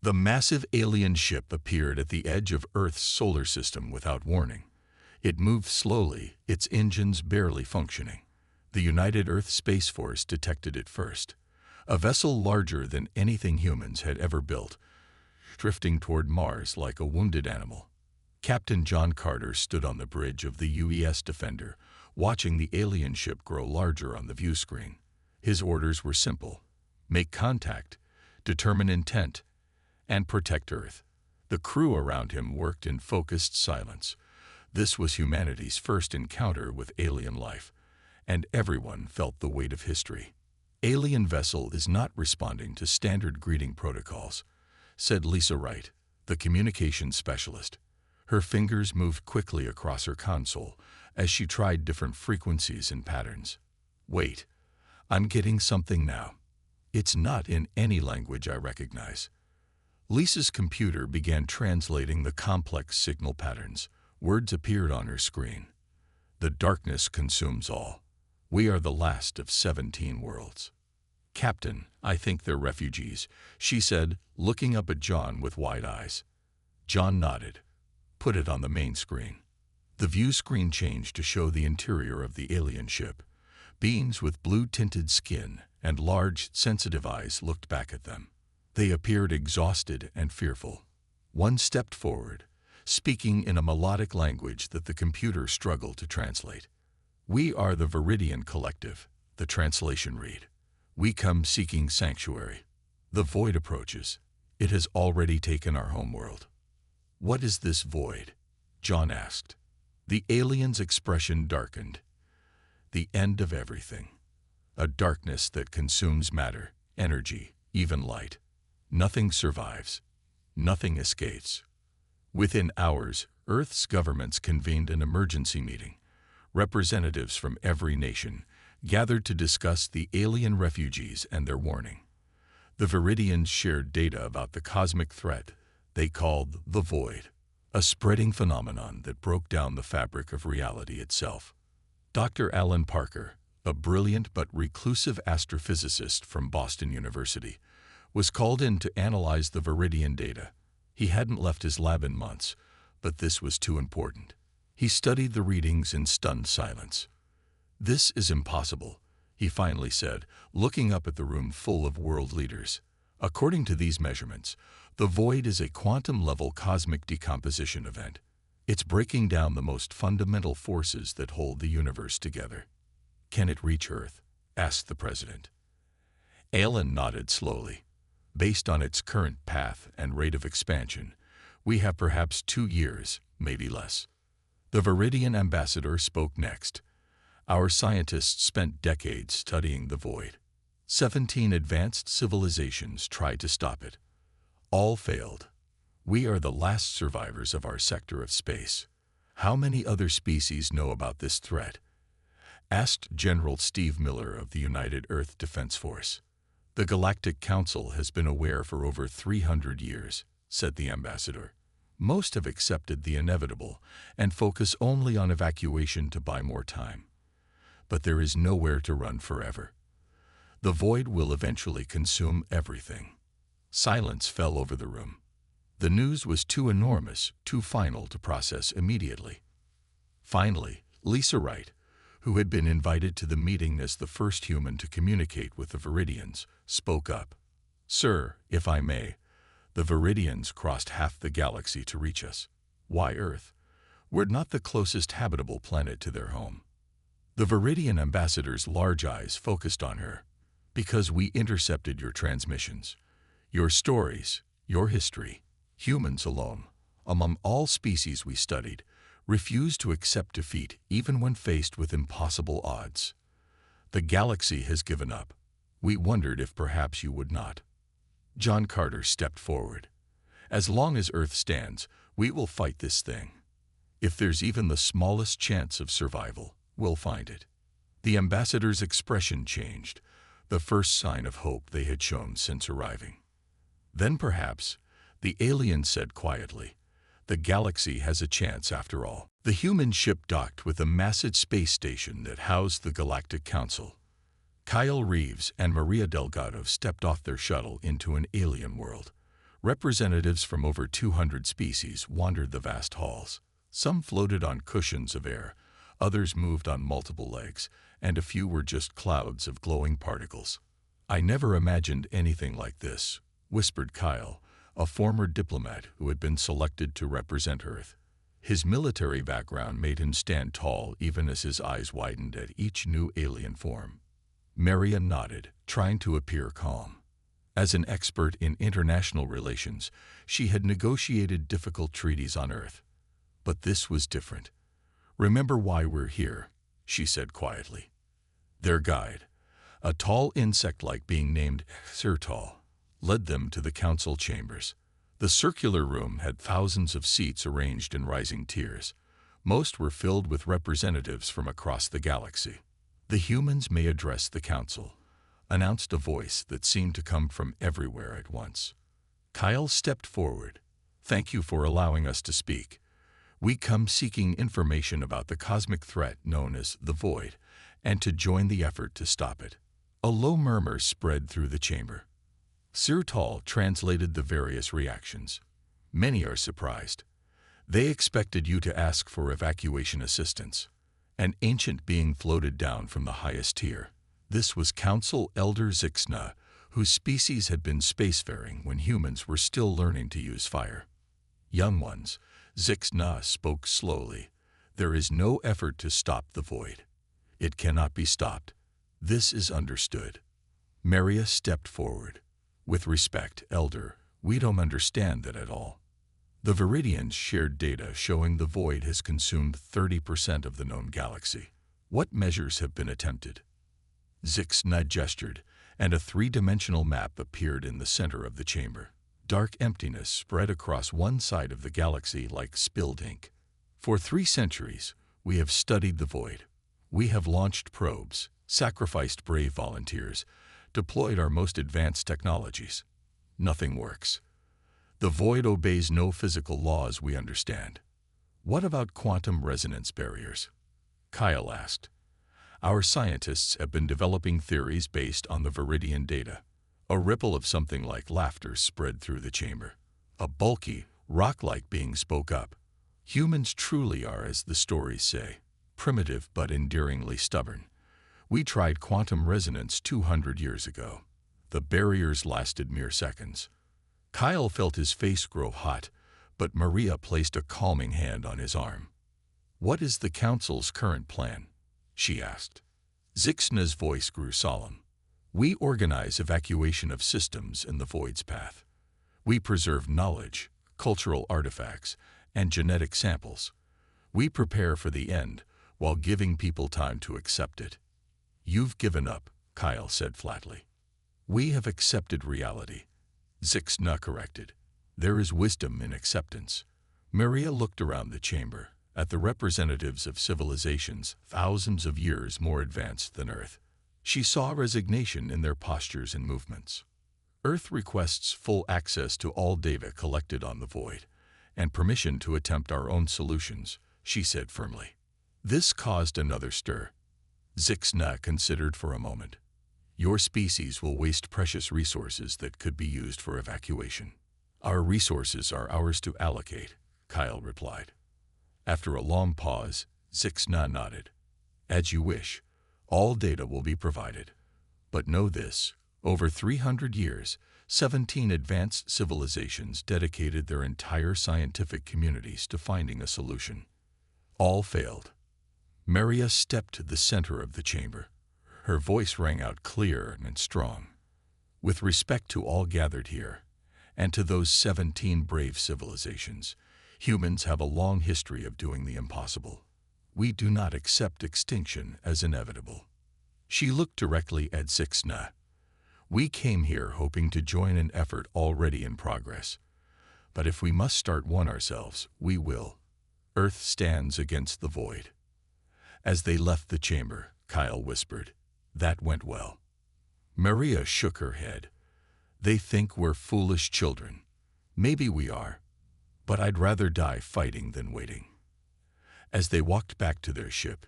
The massive alien ship appeared at the edge of Earth's solar system without warning. It moved slowly, its engines barely functioning. The United Earth Space Force detected it first. A vessel larger than anything humans had ever built, drifting toward Mars like a wounded animal. Captain John Carter stood on the bridge of the UES Defender, watching the alien ship grow larger on the view screen. His orders were simple: make contact, determine intent, and protect Earth. The crew around him worked in focused silence. This was humanity's first encounter with alien life, and everyone felt the weight of history. "Alien vessel is not responding to standard greeting protocols," said Lisa Wright, the communications specialist. Her fingers moved quickly across her console as she tried different frequencies and patterns. "Wait, I'm getting something now. It's not in any language I recognize." Lisa's computer began translating the complex signal patterns. Words appeared on her screen. "The darkness consumes all. We are the last of 17 worlds." "Captain, I think they're refugees," she said, looking up at John with wide eyes. John nodded. "Put it on the main screen." The view screen changed to show the interior of the alien ship. Beings with blue-tinted skin and large, sensitive eyes looked back at them. They appeared exhausted and fearful. One stepped forward, speaking in a melodic language that the computer struggled to translate. "We are the Viridian Collective," the translation read. "We come seeking sanctuary. The void approaches. It has already taken our homeworld." "What is this void?" John asked. The alien's expression darkened. "The end of everything. A darkness that consumes matter, energy, even light. Nothing survives. Nothing escapes." Within hours, Earth's governments convened an emergency meeting. Representatives from every nation gathered to discuss the alien refugees and their warning. The Viridians shared data about the cosmic threat they called the Void, a spreading phenomenon that broke down the fabric of reality itself. Dr. Alan Parker, a brilliant but reclusive astrophysicist from Boston University, was called in to analyze the Viridian data. He hadn't left his lab in months, but this was too important. He studied the readings in stunned silence. "This is impossible," he finally said, looking up at the room full of world leaders. "According to these measurements, the Void is a quantum-level cosmic decomposition event. It's breaking down the most fundamental forces that hold the universe together." "Can it reach Earth?" asked the president. Alan nodded slowly. "Based on its current path and rate of expansion, we have perhaps 2 years, maybe less." The Viridian ambassador spoke next. "Our scientists spent decades studying the Void. 17 advanced civilizations tried to stop it. All failed. We are the last survivors of our sector of space. How many other species know about this threat?" asked General Steve Miller of the United Earth Defense Force. "The Galactic Council has been aware for over 300 years, said the ambassador. "Most have accepted the inevitable and focus only on evacuation to buy more time. But there is nowhere to run forever. The Void will eventually consume everything." Silence fell over the room. The news was too enormous, too final to process immediately. Finally, Lisa Wright, who had been invited to the meeting as the first human to communicate with the Viridians, spoke up. "Sir, if I may, the Viridians crossed half the galaxy to reach us. Why Earth? We're not the closest habitable planet to their home." The Viridian ambassador's large eyes focused on her. "Because we intercepted your transmissions, your stories, your history. Humans alone, among all species we studied, refused to accept defeat even when faced with impossible odds. The galaxy has given up. We wondered if perhaps you would not." John Carter stepped forward. "As long as Earth stands, we will fight this thing. If there's even the smallest chance of survival, we'll find it." The ambassador's expression changed, the first sign of hope they had shown since arriving. "Then perhaps," the alien said quietly, "the galaxy has a chance after all." The human ship docked with a massive space station that housed the Galactic Council. Kyle Reeves and Maria Delgado stepped off their shuttle into an alien world. Representatives from over 200 species wandered the vast halls. Some floated on cushions of air, others moved on multiple legs, and a few were just clouds of glowing particles. "I never imagined anything like this," whispered Kyle, a former diplomat who had been selected to represent Earth. His military background made him stand tall even as his eyes widened at each new alien form. Maria nodded, trying to appear calm. As an expert in international relations, she had negotiated difficult treaties on Earth. But this was different. "Remember why we're here," she said quietly. Their guide, a tall insect-like being named Sirtal, led them to the council chambers. The circular room had thousands of seats arranged in rising tiers. Most were filled with representatives from across the galaxy. "The humans may address the council," announced a voice that seemed to come from everywhere at once. Kyle stepped forward. "Thank you for allowing us to speak. We come seeking information about the cosmic threat known as the Void, and to join the effort to stop it." A low murmur spread through the chamber. Sirtal translated the various reactions. "Many are surprised. They expected you to ask for evacuation assistance." An ancient being floated down from the highest tier. This was Council Elder Zixna, whose species had been spacefaring when humans were still learning to use fire. "Young ones," Zixna spoke slowly, "there is no effort to stop the Void. It cannot be stopped. This is understood." Maria stepped forward. "With respect, Elder, we don't understand that at all. The Viridians shared data showing the Void has consumed 30% of the known galaxy. What measures have been attempted?" Zixna gestured, and a three-dimensional map appeared in the center of the chamber. Dark emptiness spread across one side of the galaxy like spilled ink. "For 3 centuries, we have studied the Void. We have launched probes, sacrificed brave volunteers, deployed our most advanced technologies. Nothing works. The Void obeys no physical laws we understand." "What about quantum resonance barriers?" Kyle asked. "Our scientists have been developing theories based on the Viridian data." A ripple of something like laughter spread through the chamber. A bulky, rock-like being spoke up. "Humans truly are, as the stories say, primitive but endearingly stubborn. We tried quantum resonance 200 years ago. The barriers lasted mere seconds." Kyle felt his face grow hot, but Maria placed a calming hand on his arm. "What is the Council's current plan?" she asked. Zixna's voice grew solemn. "We organize evacuation of systems in the Void's path. We preserve knowledge, cultural artifacts, and genetic samples. We prepare for the end while giving people time to accept it." "You've given up," Kyle said flatly. "We have accepted reality," Zixna corrected. "There is wisdom in acceptance." Maria looked around the chamber, at the representatives of civilizations thousands of years more advanced than Earth. She saw resignation in their postures and movements. "Earth requests full access to all data collected on the Void, and permission to attempt our own solutions," she said firmly. This caused another stir. Zixna considered for a moment. "Your species will waste precious resources that could be used for evacuation." "Our resources are ours to allocate," Kyle replied. After a long pause, Zixna nodded. "As you wish. All data will be provided. But know this, over 300 years, 17 advanced civilizations dedicated their entire scientific communities to finding a solution. All failed." Maria stepped to the center of the chamber. Her voice rang out clear and strong. "With respect to all gathered here, and to those 17 brave civilizations, humans have a long history of doing the impossible. We do not accept extinction as inevitable." She looked directly at Zixna. "We came here hoping to join an effort already in progress. But if we must start one ourselves, we will. Earth stands against the Void." As they left the chamber, Kyle whispered, "That went well." Maria shook her head. "They think we're foolish children. Maybe we are. But I'd rather die fighting than waiting." As they walked back to their ship,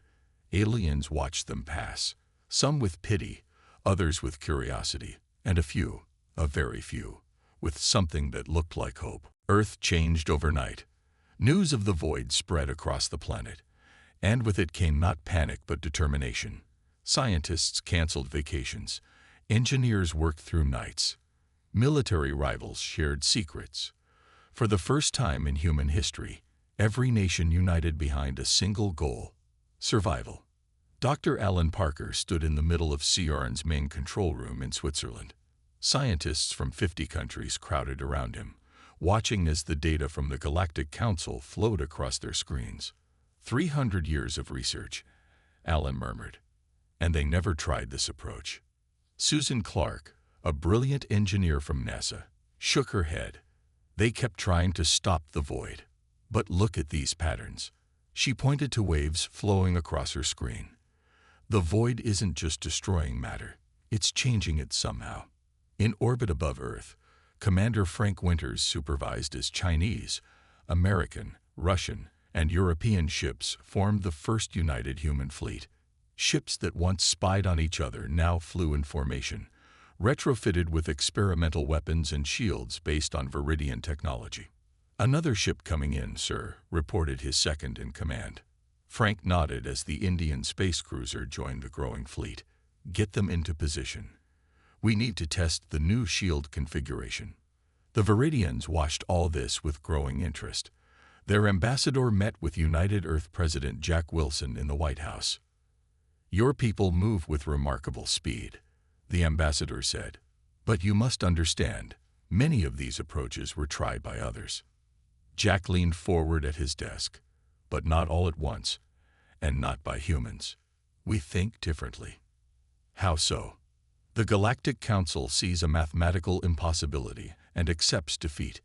aliens watched them pass, some with pity, others with curiosity, and a few, a very few, with something that looked like hope. Earth changed overnight. News of the void spread across the planet, and with it came not panic but determination. Scientists canceled vacations. Engineers worked through nights. Military rivals shared secrets. For the first time in human history, every nation united behind a single goal: survival. Dr. Alan Parker stood in the middle of CERN's main control room in Switzerland. Scientists from 50 countries crowded around him, watching as the data from the Galactic Council flowed across their screens. 300 years of research, Alan murmured, and they never tried this approach. Susan Clark, a brilliant engineer from NASA, shook her head. They kept trying to stop the void. But look at these patterns. She pointed to waves flowing across her screen. The void isn't just destroying matter, it's changing it somehow. In orbit above Earth, Commander Frank Winters supervised as Chinese, American, Russian, and European ships formed the first united human fleet. Ships that once spied on each other now flew in formation, retrofitted with experimental weapons and shields based on Viridian technology. "Another ship coming in, sir," reported his second-in-command. Frank nodded as the Indian space cruiser joined the growing fleet. "Get them into position. We need to test the new shield configuration." The Viridians watched all this with growing interest. Their ambassador met with United Earth President Jack Wilson in the White House. "Your people move with remarkable speed," the ambassador said. "But you must understand, many of these approaches were tried by others." Jack leaned forward at his desk. "But not all at once, and not by humans. We think differently." "How so?" "The Galactic Council sees a mathematical impossibility and accepts defeat.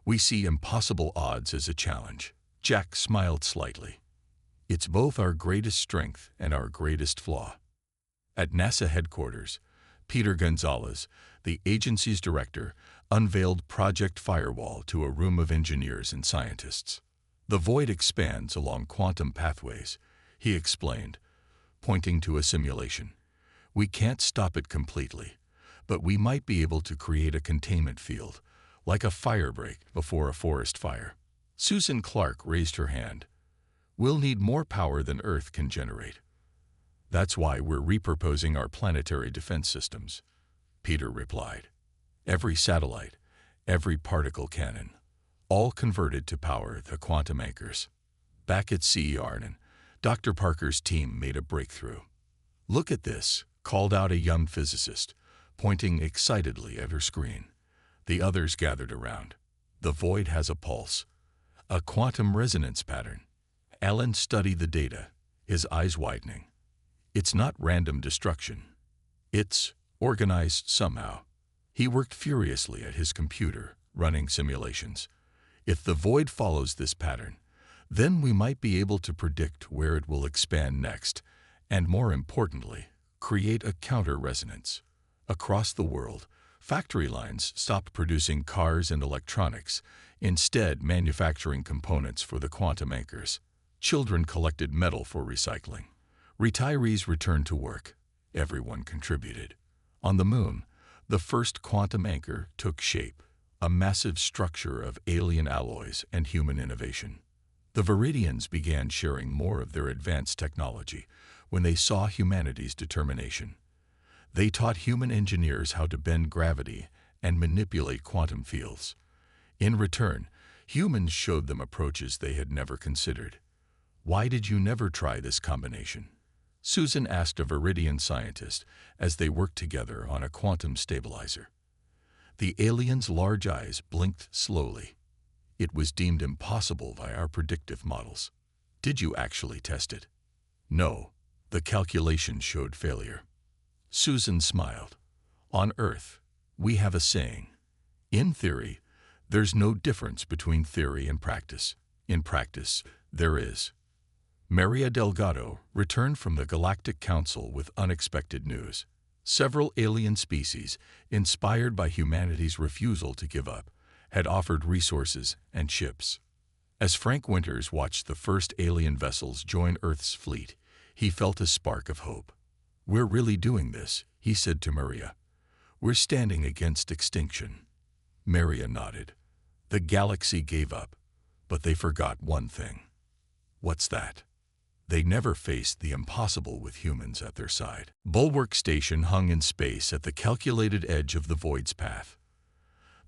We see impossible odds as a challenge." Jack smiled slightly. "It's both our greatest strength and our greatest flaw." At NASA headquarters, Peter Gonzalez, the agency's director, unveiled Project Firewall to a room of engineers and scientists. "The void expands along quantum pathways," he explained, pointing to a simulation. "We can't stop it completely, but we might be able to create a containment field, like a fire break before a forest fire." Susan Clark raised her hand. "We'll need more power than Earth can generate." "That's why we're repurposing our planetary defense systems," Peter replied. "Every satellite, every particle cannon, all converted to power the quantum anchors." Back at CERN, Dr. Parker's team made a breakthrough. "Look at this," called out a young physicist, pointing excitedly at her screen. The others gathered around. "The void has a pulse, a quantum resonance pattern." Alan studied the data, his eyes widening. "It's not random destruction. It's organized somehow." He worked furiously at his computer, running simulations. "If the void follows this pattern, then we might be able to predict where it will expand next, and more importantly, create a counter-resonance." Across the world, factory lines stopped producing cars and electronics, instead manufacturing components for the quantum anchors. Children collected metal for recycling. Retirees returned to work. Everyone contributed. On the moon, the first quantum anchor took shape, a massive structure of alien alloys and human innovation. The Viridians began sharing more of their advanced technology when they saw humanity's determination. They taught human engineers how to bend gravity and manipulate quantum fields. In return, humans showed them approaches they had never considered. "Why did you never try this combination?" Susan asked a Viridian scientist as they worked together on a quantum stabilizer. The alien's large eyes blinked slowly. "It was deemed impossible by our predictive models." "Did you actually test it?" "No, the calculations showed failure." Susan smiled. "On Earth, we have a saying. In theory, there's no difference between theory and practice. In practice, there is." Maria Delgado returned from the Galactic Council with unexpected news. Several alien species, inspired by humanity's refusal to give up, had offered resources and ships. As Frank Winters watched the first alien vessels join Earth's fleet, he felt a spark of hope. "We're really doing this," he said to Maria. "We're standing against extinction." Maria nodded. The galaxy gave up, but they forgot one thing. What's that? They never faced the impossible with humans at their side. Bulwark Station hung in space at the calculated edge of the void's path.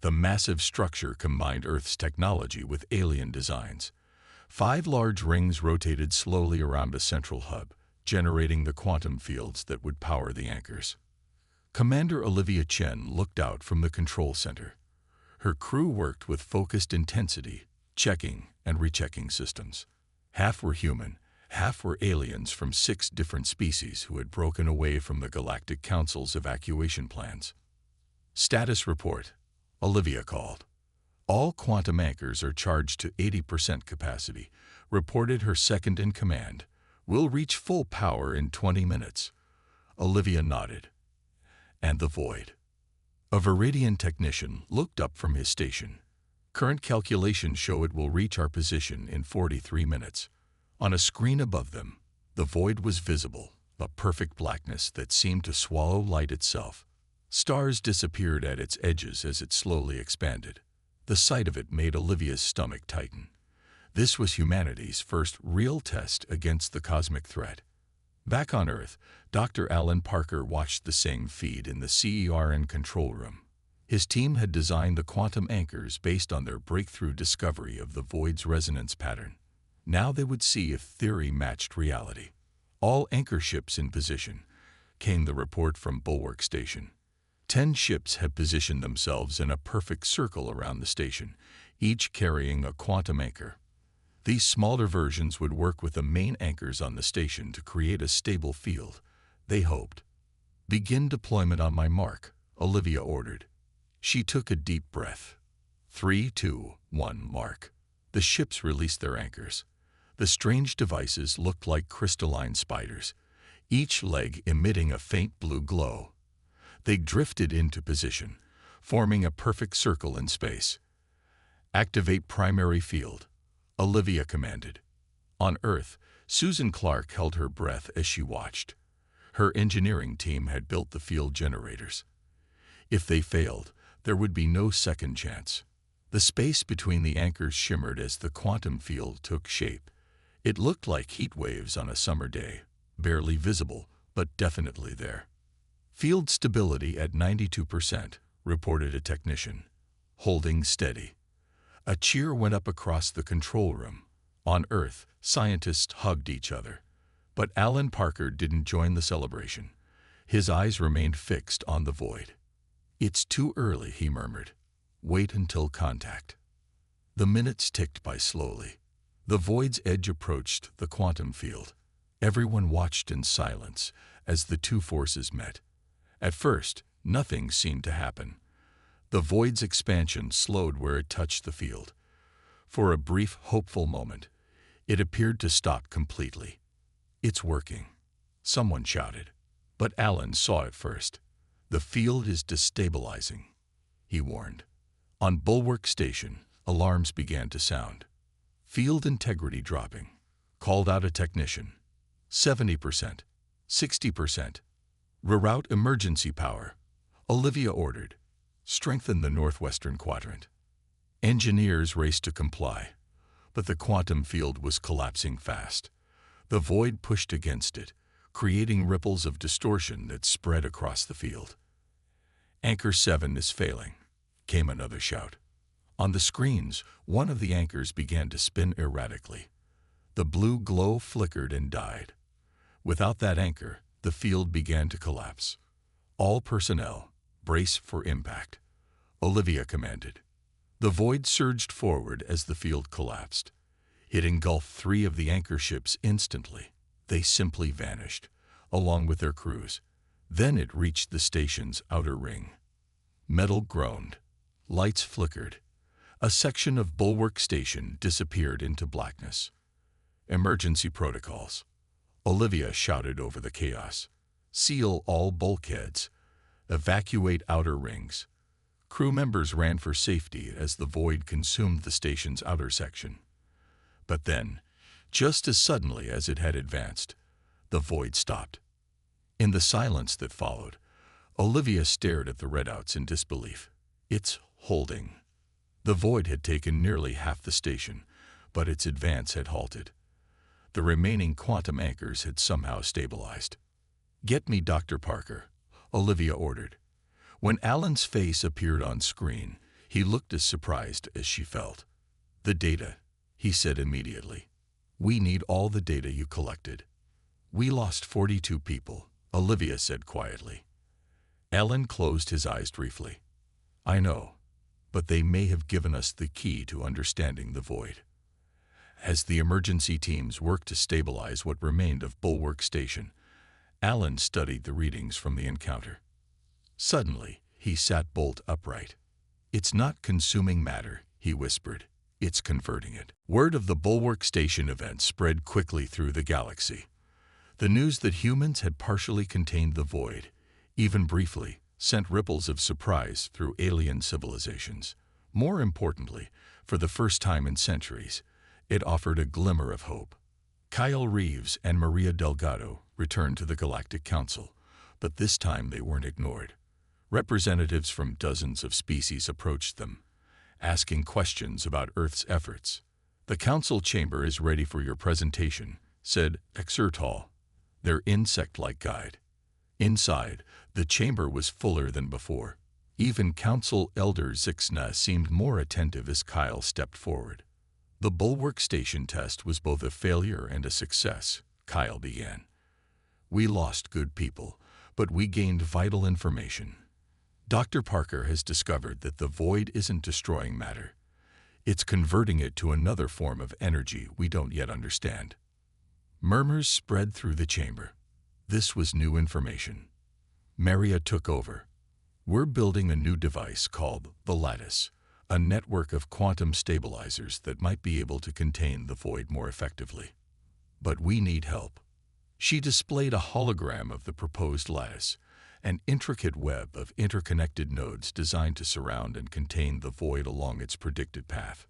The massive structure combined Earth's technology with alien designs. 5 large rings rotated slowly around a central hub, generating the quantum fields that would power the anchors. Commander Olivia Chen looked out from the control center. Her crew worked with focused intensity, checking and rechecking systems. Half were human, half were aliens from 6 different species who had broken away from the Galactic Council's evacuation plans. Status report, Olivia called. All quantum anchors are charged to 80% capacity, reported her second-in-command. We'll reach full power in 20 minutes. Olivia nodded. And the void. A Viridian technician looked up from his station. Current calculations show it will reach our position in 43 minutes. On a screen above them, the void was visible, a perfect blackness that seemed to swallow light itself. Stars disappeared at its edges as it slowly expanded. The sight of it made Olivia's stomach tighten. This was humanity's first real test against the cosmic threat. Back on Earth, Dr. Alan Parker watched the same feed in the CERN control room. His team had designed the quantum anchors based on their breakthrough discovery of the void's resonance pattern. Now they would see if theory matched reality. All anchor ships in position, came the report from Bulwark Station. 10 ships had positioned themselves in a perfect circle around the station, each carrying a quantum anchor. These smaller versions would work with the main anchors on the station to create a stable field, they hoped. Begin deployment on my mark, Olivia ordered. She took a deep breath. 3, 2, 1, mark. The ships released their anchors. The strange devices looked like crystalline spiders, each leg emitting a faint blue glow. They drifted into position, forming a perfect circle in space. Activate primary field, Olivia commanded. On Earth, Susan Clark held her breath as she watched. Her engineering team had built the field generators. If they failed, there would be no second chance. The space between the anchors shimmered as the quantum field took shape. It looked like heat waves on a summer day, barely visible, but definitely there. Field stability at 92%, reported a technician. Holding steady. A cheer went up across the control room. On Earth, scientists hugged each other. But Alan Parker didn't join the celebration. His eyes remained fixed on the void. It's too early, he murmured. Wait until contact. The minutes ticked by slowly. The void's edge approached the quantum field. Everyone watched in silence as the two forces met. At first, nothing seemed to happen. The void's expansion slowed where it touched the field. For a brief, hopeful moment, it appeared to stop completely. It's working, someone shouted. But Alan saw it first. The field is destabilizing, he warned. On Bulwark Station, alarms began to sound. Field integrity dropping, called out a technician. 70%, 60%. Reroute emergency power, Olivia ordered. Strengthen the northwestern quadrant. Engineers raced to comply, but the quantum field was collapsing fast. The void pushed against it, creating ripples of distortion that spread across the field. Anchor 7 is failing, came another shout. On the screens, one of the anchors began to spin erratically. The blue glow flickered and died. Without that anchor, the field began to collapse. All personnel, brace for impact, Olivia commanded. The void surged forward as the field collapsed. It engulfed 3 of the anchor ships instantly. They simply vanished, along with their crews. Then it reached the station's outer ring. Metal groaned. Lights flickered. A section of Bulwark Station disappeared into blackness. Emergency protocols, Olivia shouted over the chaos. Seal all bulkheads. Evacuate outer rings. Crew members ran for safety as the void consumed the station's outer section. But then, just as suddenly as it had advanced, the void stopped. In the silence that followed, Olivia stared at the redouts in disbelief. It's holding. The void had taken nearly half the station, but its advance had halted. The remaining quantum anchors had somehow stabilized. "Get me Dr. Parker," Olivia ordered. When Alan's face appeared on screen, he looked as surprised as she felt. "The data," he said immediately. "We need all the data you collected." "We lost 42 people," Olivia said quietly. Alan closed his eyes briefly. "I know, but they may have given us the key to understanding the void." As the emergency teams worked to stabilize what remained of Bulwark Station, Alan studied the readings from the encounter. Suddenly, he sat bolt upright. "It's not consuming matter," he whispered. "It's converting it." Word of the Bulwark Station event spread quickly through the galaxy. The news that humans had partially contained the void, even briefly, sent ripples of surprise through alien civilizations. More importantly, for the first time in centuries, it offered a glimmer of hope. Kyle Reeves and Maria Delgado returned to the Galactic Council, but this time they weren't ignored. Representatives from dozens of species approached them, asking questions about Earth's efforts. "The Council chamber is ready for your presentation," said Exertol, their insect-like guide. Inside, the chamber was fuller than before. Even Council Elder Zixna seemed more attentive as Kyle stepped forward. "The Bulwark Station test was both a failure and a success," Kyle began. "We lost good people, but we gained vital information. Dr. Parker has discovered that the void isn't destroying matter. It's converting it to another form of energy we don't yet understand." Murmurs spread through the chamber. This was new information. Maria took over. "We're building a new device called the Lattice, a network of quantum stabilizers that might be able to contain the void more effectively. But we need help." She displayed a hologram of the proposed lattice, an intricate web of interconnected nodes designed to surround and contain the void along its predicted path.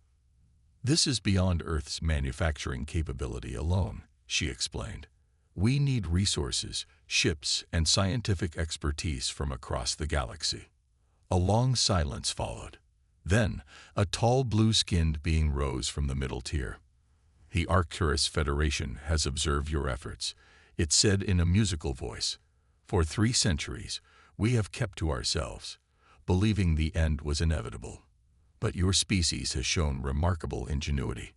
"This is beyond Earth's manufacturing capability alone," she explained. "We need resources, ships, and scientific expertise from across the galaxy." A long silence followed. Then, a tall blue-skinned being rose from the middle tier. "The Arcturus Federation has observed your efforts," it said in a musical voice. "For 3 centuries, we have kept to ourselves, believing the end was inevitable. But your species has shown remarkable ingenuity.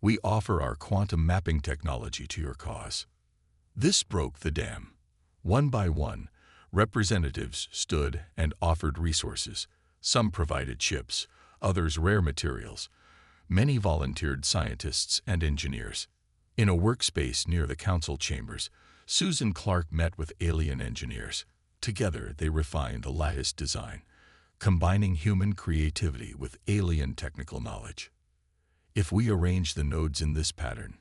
We offer our quantum mapping technology to your cause." This broke the dam. One by one, representatives stood and offered resources. Some provided ships, others rare materials. Many volunteered scientists and engineers. In a workspace near the council chambers, Susan Clark met with alien engineers. Together, they refined a lattice design, combining human creativity with alien technical knowledge. "If we arrange the nodes in this pattern,"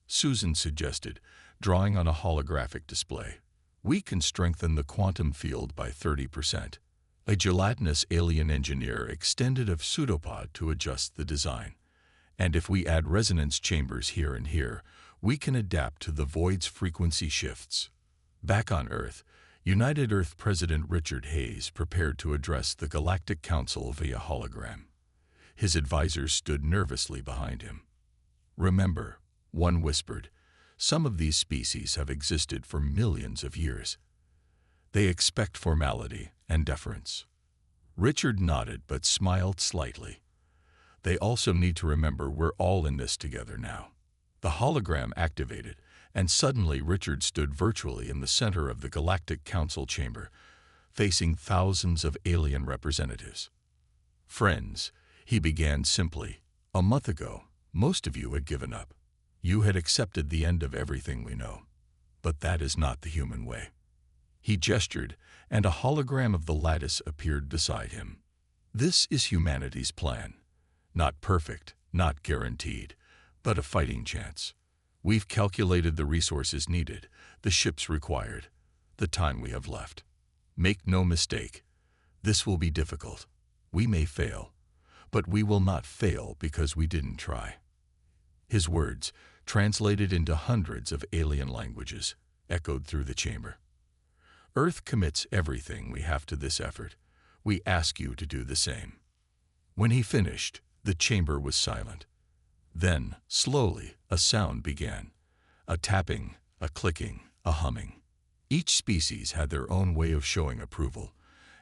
Susan suggested, drawing on a holographic display, "we can strengthen the quantum field by 30%. A gelatinous alien engineer extended a pseudopod to adjust the design. "And if we add resonance chambers here and here, we can adapt to the void's frequency shifts." Back on Earth, United Earth President Richard Hayes prepared to address the Galactic Council via hologram. His advisors stood nervously behind him. "Remember," one whispered, "some of these species have existed for millions of years. They expect formality and deference." Richard nodded but smiled slightly. "They also need to remember we're all in this together now." The hologram activated, and suddenly Richard stood virtually in the center of the Galactic Council chamber, facing thousands of alien representatives. "Friends," he began simply, "a month ago, most of you had given up. You had accepted the end of everything we know. But that is not the human way." He gestured, and a hologram of the lattice appeared beside him. "This is humanity's plan. Not perfect, not guaranteed, but a fighting chance. We've calculated the resources needed, the ships required, the time we have left. Make no mistake, this will be difficult. We may fail, but we will not fail because we didn't try." His words, translated into hundreds of alien languages, echoed through the chamber. "Earth commits everything we have to this effort. We ask you to do the same." When he finished, the chamber was silent. Then, slowly, a sound began. A tapping, a clicking, a humming. Each species had their own way of showing approval,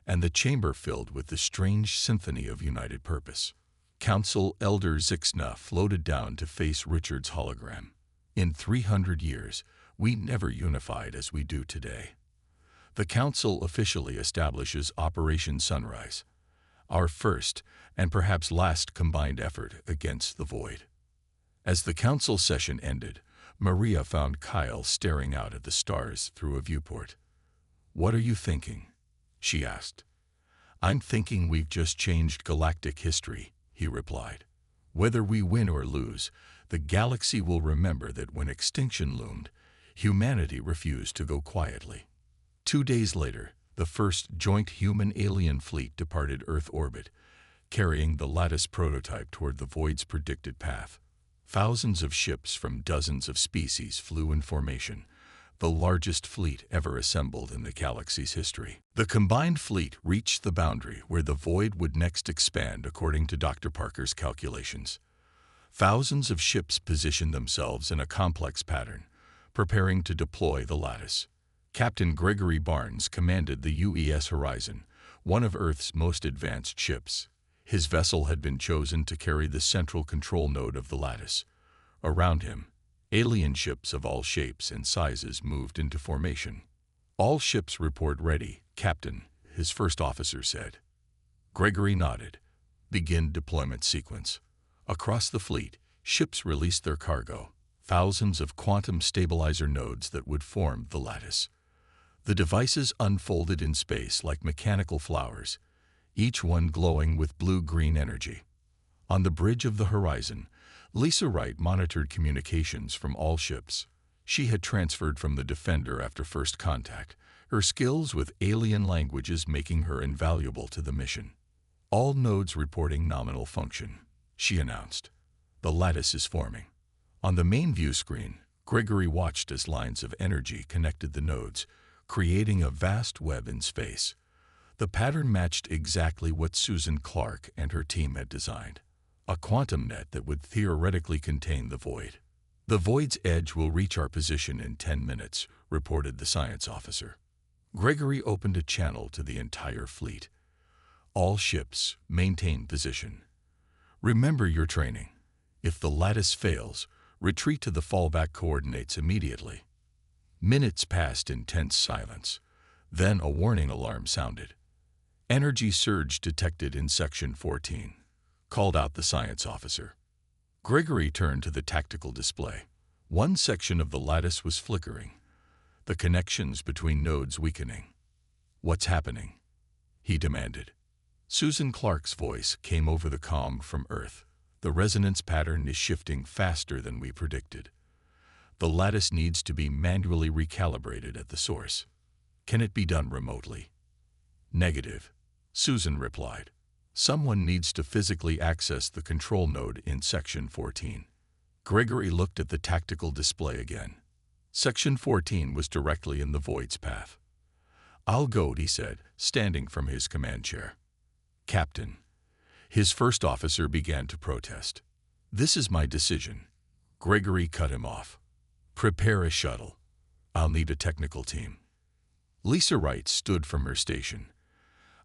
and the chamber filled with the strange symphony of united purpose. Council Elder Zixna floated down to face Richard's hologram. In 300 years, we never unified as we do today. The Council officially establishes Operation Sunrise, our first and perhaps last combined effort against the Void. As the Council session ended, Maria found Kyle staring out at the stars through a viewport. "What are you thinking?" she asked. "I'm thinking we've just changed galactic history," he replied. "Whether we win or lose, the galaxy will remember that when extinction loomed, humanity refused to go quietly." 2 days later, the first joint human-alien fleet departed Earth orbit, carrying the Lattice prototype toward the Void's predicted path. Thousands of ships from dozens of species flew in formation, the largest fleet ever assembled in the galaxy's history. The combined fleet reached the boundary where the Void would next expand according to Dr. Parker's calculations. Thousands of ships positioned themselves in a complex pattern, preparing to deploy the Lattice. Captain Gregory Barnes commanded the UES Horizon, one of Earth's most advanced ships. His vessel had been chosen to carry the central control node of the Lattice. Around him, alien ships of all shapes and sizes moved into formation. "All ships report ready, Captain," his first officer said. Gregory nodded. "Begin deployment sequence." Across the fleet, ships released their cargo, thousands of quantum stabilizer nodes that would form the Lattice. The devices unfolded in space like mechanical flowers, each one glowing with blue-green energy. On the bridge of the Horizon, Lisa Wright monitored communications from all ships. She had transferred from the Defender after first contact, her skills with alien languages making her invaluable to the mission. "All nodes reporting nominal function," she announced. "The Lattice is forming." On the main view screen, Gregory watched as lines of energy connected the nodes, creating a vast web in space. The pattern matched exactly what Susan Clark and her team had designed, a quantum net that would theoretically contain the Void. "The Void's edge will reach our position in 10 minutes, reported the science officer. Gregory opened a channel to the entire fleet. "All ships, maintain position. Remember your training. If the Lattice fails, retreat to the fallback coordinates immediately." Minutes passed in tense silence. Then a warning alarm sounded. "Energy surge detected in Section 14, called out the science officer. Gregory turned to the tactical display. One section of the Lattice was flickering, the connections between nodes weakening. "What's happening?" he demanded. Susan Clark's voice came over the comm from Earth. "The resonance pattern is shifting faster than we predicted. The Lattice needs to be manually recalibrated at the source. Can it be done remotely?" "Negative," Susan replied. "Someone needs to physically access the control node in Section 14. Gregory looked at the tactical display again. Section 14 was directly in the Void's path. "I'll go," he said, standing from his command chair. "Captain." His first officer began to protest. "This is my decision." Gregory cut him off. "Prepare a shuttle. I'll need a technical team." Lisa Wright stood from her station.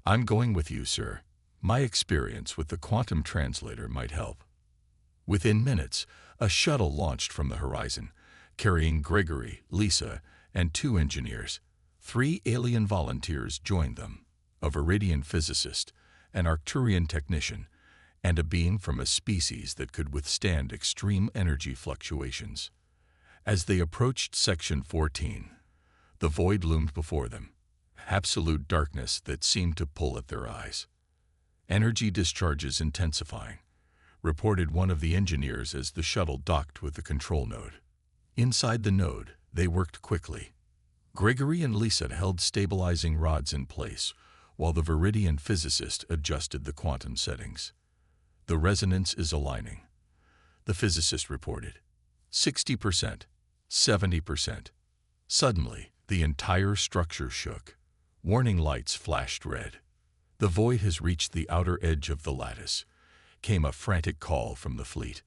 "I'm going with you, sir. My experience with the quantum translator might help." Within minutes, a shuttle launched from the Horizon, carrying Gregory, Lisa, and 2 engineers. 3 alien volunteers joined them, a Viridian physicist, an Arcturian technician, and a being from a species that could withstand extreme energy fluctuations. As they approached Section 14, the Void loomed before them, absolute darkness that seemed to pull at their eyes. "Energy discharges intensifying," reported one of the engineers as the shuttle docked with the control node. Inside the node, they worked quickly. Gregory and Lisa held stabilizing rods in place, while the Viridian physicist adjusted the quantum settings. "The resonance is aligning," the physicist reported. 60%, 70%. Suddenly, the entire structure shook. Warning lights flashed red. "The Void has reached the outer edge of the Lattice. came a frantic call from the fleet.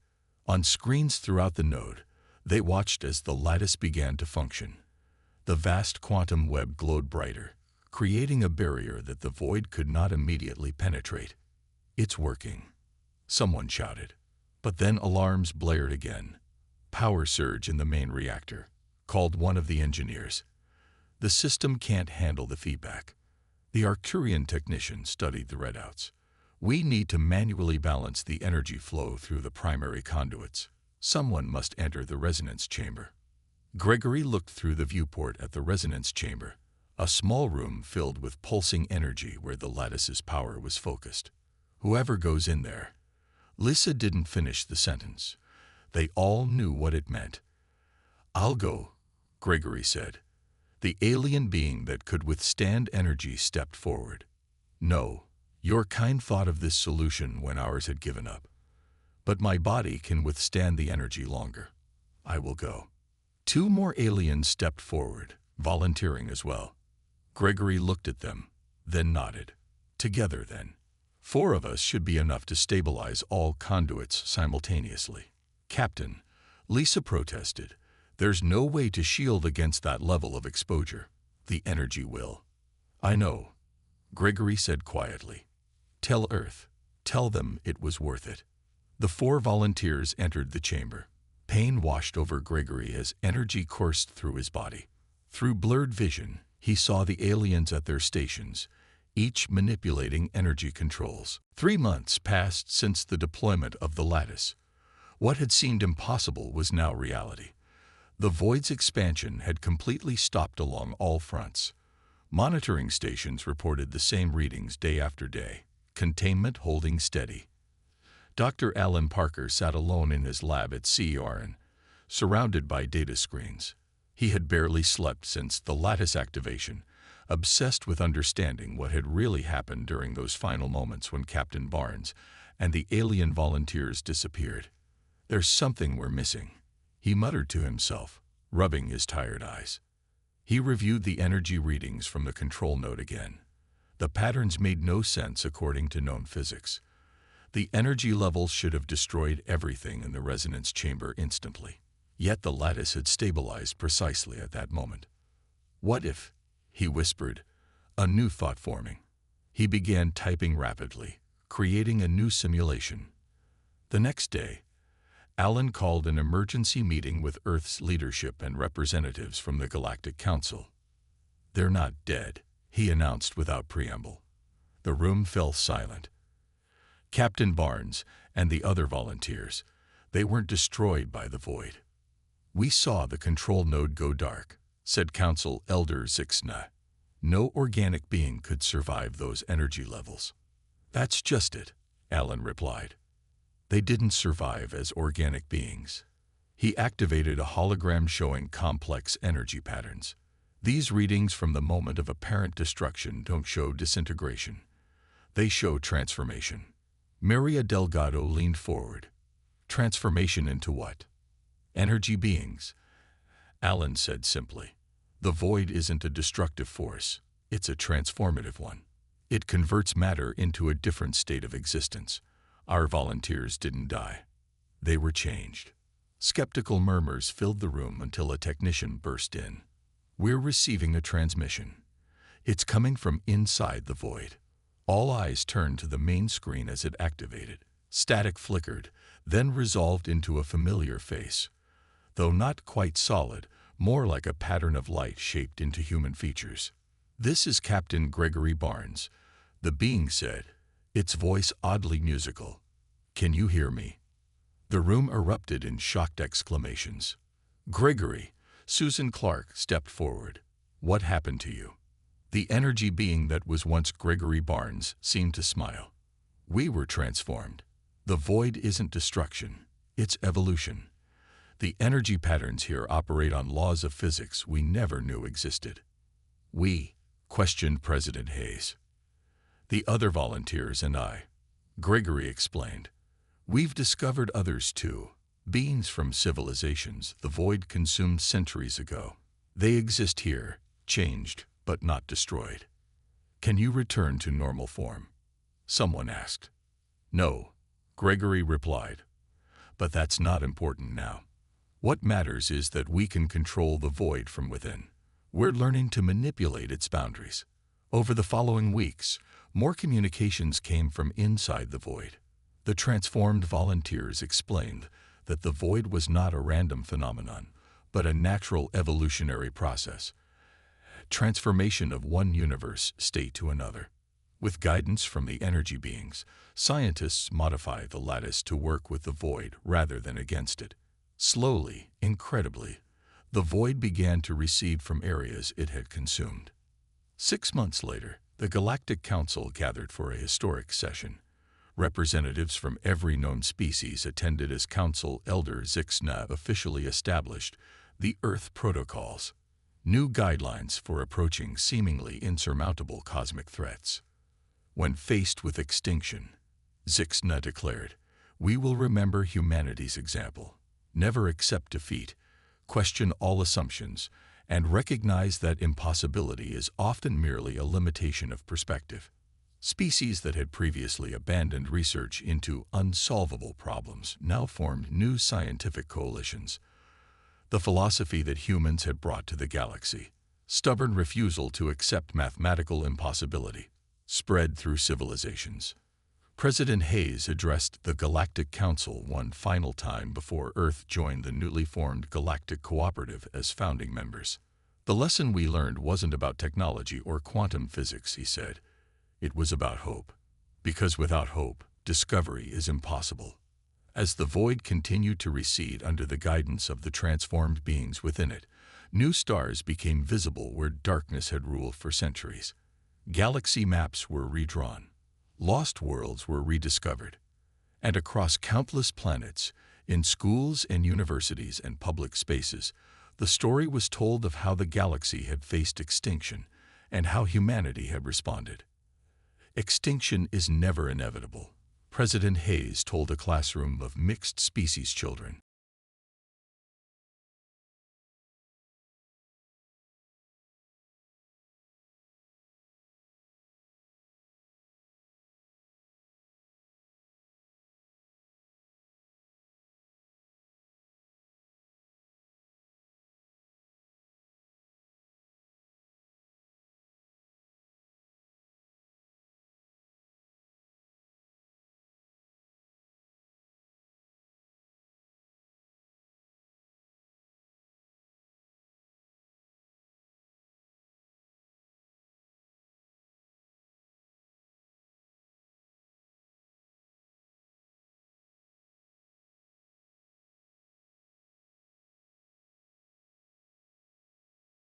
On screens throughout the node, they watched as the lattice began to function. The vast quantum web glowed brighter, creating a barrier that the void could not immediately penetrate. "It's working," someone shouted. But then alarms blared again. "Power surge in the main reactor," called one of the engineers. "The system can't handle the feedback." The Arcturian technician studied the readouts. "We need to manually balance the energy flow through the primary conduits. Someone must enter the resonance chamber." Gregory looked through the viewport at the resonance chamber, a small room filled with pulsing energy where the lattice's power was focused. "Whoever goes in there." Lissa didn't finish the sentence. They all knew what it meant. "I'll go," Gregory said. The alien being that could withstand energy stepped forward. "No, your kind thought of this solution when ours had given up. But my body can withstand the energy longer. I will go." 2 more aliens stepped forward, volunteering as well. Gregory looked at them, then nodded. "Together, then. 4 of us should be enough to stabilize all conduits simultaneously." "Captain," Lisa protested, "there's no way to shield against that level of exposure. The energy will." "I know," Gregory said quietly. "Tell Earth. Tell them it was worth it." The 4 volunteers entered the chamber. Pain washed over Gregory as energy coursed through his body. Through blurred vision, he saw the aliens at their stations, each manipulating energy controls. 3 months passed since the deployment of the lattice. What had seemed impossible was now reality. The void's expansion had completely stopped along all fronts. Monitoring stations reported the same readings day after day, containment holding steady. Dr. Alan Parker sat alone in his lab at CERN, surrounded by data screens. He had barely slept since the lattice activation, obsessed with understanding what had really happened during those final moments when Captain Barnes and the alien volunteers disappeared. "There's something we're missing," he muttered to himself, rubbing his tired eyes. He reviewed the energy readings from the control node again. The patterns made no sense according to known physics. The energy levels should have destroyed everything in the resonance chamber instantly. Yet the lattice had stabilized precisely at that moment. "What if?" he whispered, a new thought forming. He began typing rapidly, creating a new simulation. The next day, Alan called an emergency meeting with Earth's leadership and representatives from the Galactic Council. "They're not dead," he announced without preamble. The room fell silent. Captain Barnes and the other volunteers, they weren't destroyed by the void. "We saw the control node go dark," said Council Elder Zixna. "No organic being could survive those energy levels." "That's just it," Alan replied. "They didn't survive as organic beings." He activated a hologram showing complex energy patterns. "These readings from the moment of apparent destruction don't show disintegration. They show transformation." Maria Delgado leaned forward. "Transformation into what?" "Energy beings," Alan said simply. "The void isn't a destructive force. It's a transformative one. It converts matter into a different state of existence. Our volunteers didn't die. They were changed." Skeptical murmurs filled the room until a technician burst in. "We're receiving a transmission. It's coming from inside the void." All eyes turned to the main screen as it activated. Static flickered, then resolved into a familiar face. Though not quite solid, more like a pattern of light shaped into human features. "This is Captain Gregory Barnes," the being said, its voice oddly musical. "Can you hear me?" The room erupted in shocked exclamations. "Gregory," Susan Clark stepped forward. "What happened to you?" The energy being that was once Gregory Barnes seemed to smile. "We were transformed. The void isn't destruction, it's evolution. The energy patterns here operate on laws of physics we never knew existed." "We?" questioned President Hayes. "The other volunteers and I," Gregory explained. "We've discovered others too, beings from civilizations the void consumed centuries ago. They exist here, changed but not destroyed." "Can you return to normal form?" someone asked. "No," Gregory replied, "But that's not important now. What matters is that we can control the void from within. We're learning to manipulate its boundaries." Over the following weeks, more communications came from inside the void. The transformed volunteers explained that the void was not a random phenomenon, but a natural evolutionary process. Transformation of one universe state to another. With guidance from the energy beings, scientists modify the lattice to work with the void rather than against it. Slowly, incredibly, the void began to recede from areas it had consumed. 6 months later, the Galactic Council gathered for a historic session. Representatives from every known species attended as Council Elder Zixna officially established the Earth Protocols, new guidelines for approaching seemingly insurmountable cosmic threats. When faced with extinction, Zixna declared, "We will remember humanity's example. Never accept defeat, question all assumptions, and recognize that impossibility is often merely a limitation of perspective." Species that had previously abandoned research into unsolvable problems now formed new scientific coalitions. The philosophy that humans had brought to the galaxy, stubborn refusal to accept mathematical impossibility, spread through civilizations. President Hayes addressed the Galactic Council one final time before Earth joined the newly formed Galactic Cooperative as founding members. "The lesson we learned wasn't about technology or quantum physics," he said. "It was about hope. Because without hope, discovery is impossible." As the void continued to recede under the guidance of the transformed beings within it, new stars became visible where darkness had ruled for centuries. Galaxy maps were redrawn. Lost worlds were rediscovered. And across countless planets, in schools and universities and public spaces, the story was told of how the galaxy had faced extinction and how humanity had responded. Extinction is never inevitable, President Hayes told a classroom of mixed-species children.